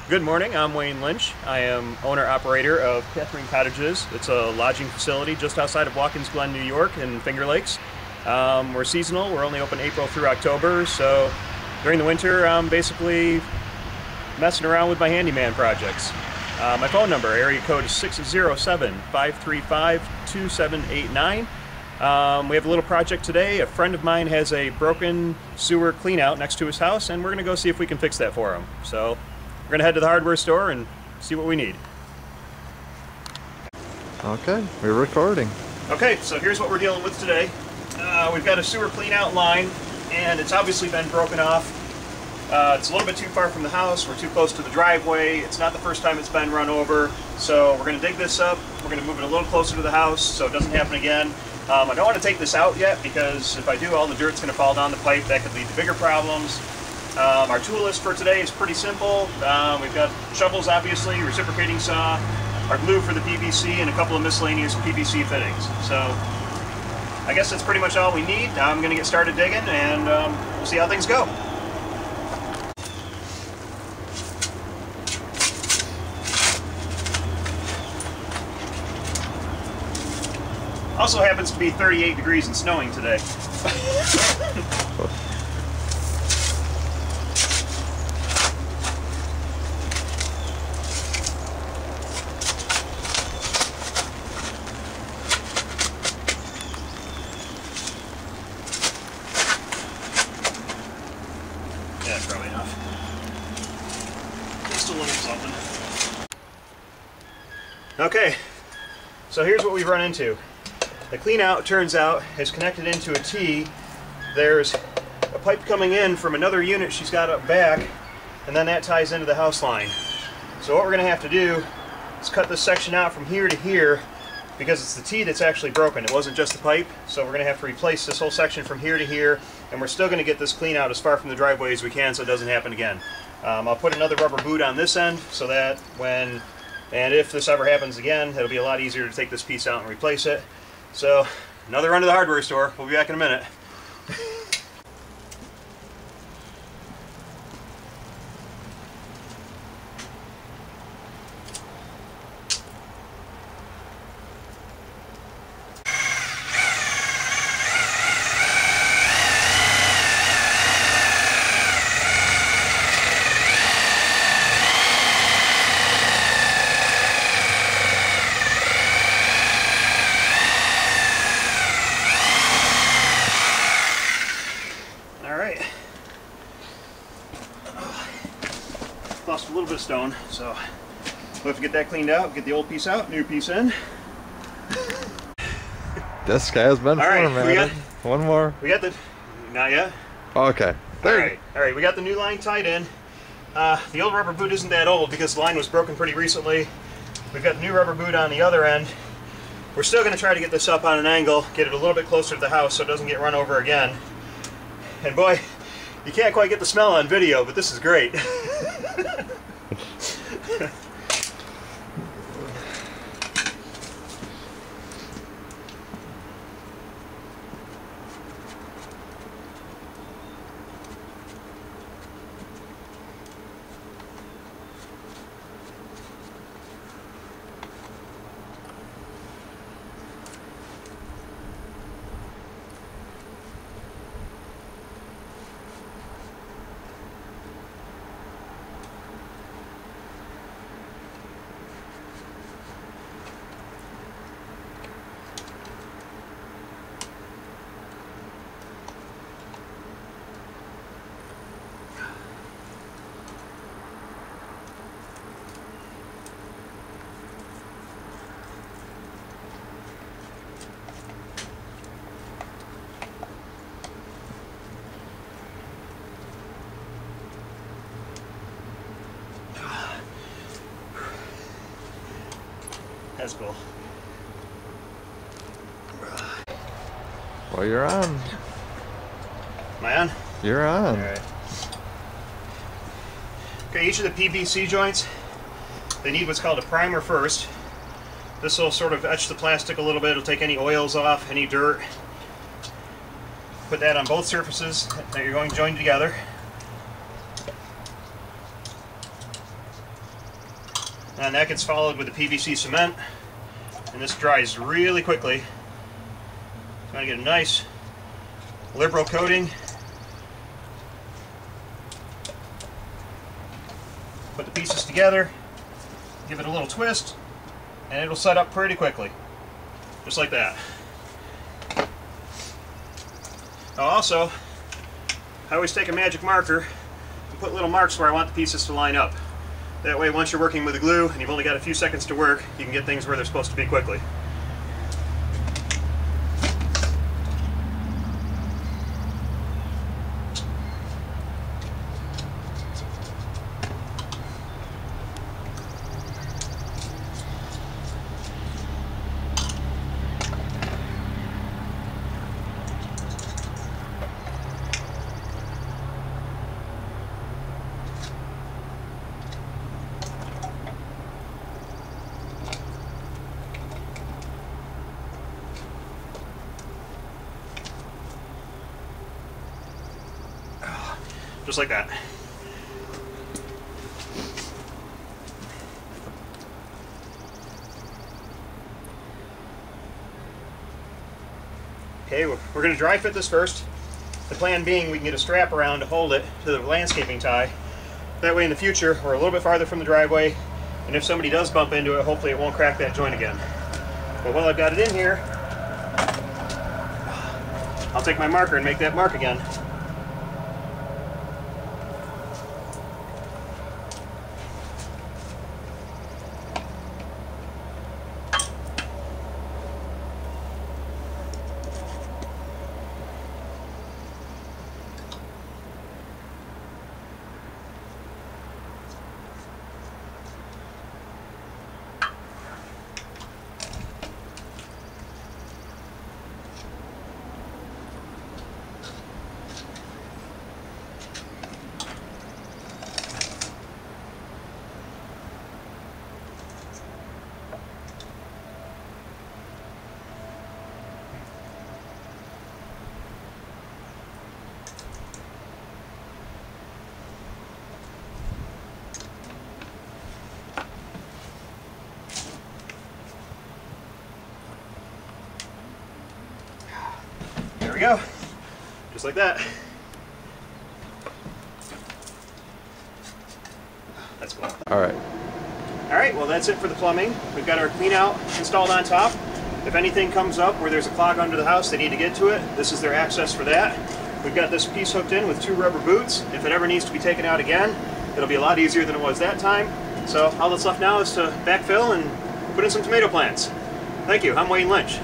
Good morning, I'm Wayne Lynch. I am owner-operator of Catherine Cottages. It's a lodging facility just outside of Watkins Glen, New York in Finger Lakes. We're seasonal, we're only open April through October, so during the winter I'm basically messing around with my handyman projects. My phone number, area code is 607-535-2789. We have a little project today. A friend of mine has a broken sewer cleanout next to his house, and we're going to go see if we can fix that for him. So we're going to head to the hardware store and see what we need. Okay, we're recording. Okay, so here's what we're dealing with today. We've got a sewer cleanout line, and it's obviously been broken off. It's a little bit too far from the house. We're too close to the driveway. It's not the first time it's been run over. So we're going to dig this up. We're going to move it a little closer to the house so it doesn't happen again. I don't want to take this out yet because if I do, all the dirt's going to fall down the pipe. That could lead to bigger problems. Our tool list for today is pretty simple. We've got shovels, obviously, reciprocating saw, our glue for the PVC, and a couple of miscellaneous PVC fittings. So I guess that's pretty much all we need. Now I'm going to get started digging, and we'll see how things go. Also happens to be 38 degrees and snowing today. Yeah, that's probably enough. Just a little something. Okay, so here's what we've run into. The cleanout, turns out, is connected into a T. There's a pipe coming in from another unit she's got up back, and then that ties into the house line. So what we're going to have to do is cut this section out from here to here, because it's the T that's actually broken. It wasn't just the pipe, so we're going to have to replace this whole section from here to here, and we're still going to get this cleanout as far from the driveway as we can so it doesn't happen again. I'll put another rubber boot on this end so that when, and if this ever happens again, it'll be a lot easier to take this piece out and replace it. So, another run to the hardware store. We'll be back in a minute. Lost a little bit of stone, so we'll have to get that cleaned out, get the old piece out, new piece in. This guy's been formatted. One more. We got the, not yet? Okay. All right, we got the new line tied in. The old rubber boot isn't that old because the line was broken pretty recently. We've got the new rubber boot on the other end. We're still going to try to get this up on an angle, get it a little bit closer to the house so it doesn't get run over again. And boy, you can't quite get the smell on video, but this is great. That's cool. Well, you're on. Am I on? You're on. All right. Okay, each of the PVC joints, they need what's called a primer first. This will sort of etch the plastic a little bit. It'll take any oils off, any dirt. Put that on both surfaces that you're going to join together. And that gets followed with the PVC cement, and this dries really quickly. It's going to get a nice liberal coating. Put the pieces together, give it a little twist, and it'll set up pretty quickly. Just like that. Now also, I always take a magic marker and put little marks where I want the pieces to line up. That way, once you're working with the glue and you've only got a few seconds to work, you can get things where they're supposed to be quickly. Just like that. Okay, we're going to dry fit this first. The plan being we can get a strap around to hold it to the landscaping tie. That way in the future we're a little bit farther from the driveway, and if somebody does bump into it, hopefully it won't crack that joint again. But while I've got it in here, I'll take my marker and make that mark again. There we go, just like that. That's cool. All right. All right, well that's it for the plumbing. We've got our clean out installed on top. If anything comes up where there's a clog under the house, they need to get to it. This is their access for that. We've got this piece hooked in with 2 rubber boots. If it ever needs to be taken out again, it'll be a lot easier than it was that time. So all that's left now is to backfill and put in some tomato plants. Thank you, I'm Wayne Lynch.